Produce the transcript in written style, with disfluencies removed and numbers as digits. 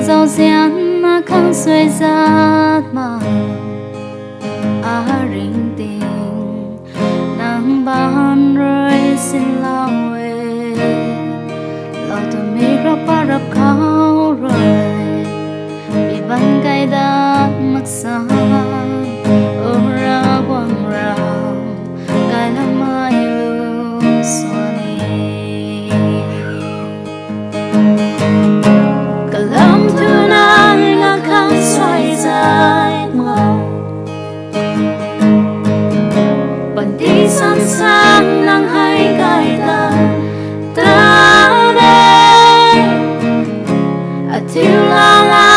giàu xiên mà khăng xuôi ra mà rình tình nàng ban rồi xin lao về lao tụi mi rập khao rồi bị bắn cay đã mất xa ở ra quăng rào cay lắm ai lưu xoani cả lắm thứ nàng là khăng xoay dài màu bận đi sẵn sàng nàng hay cay ta ta đây thiếu la la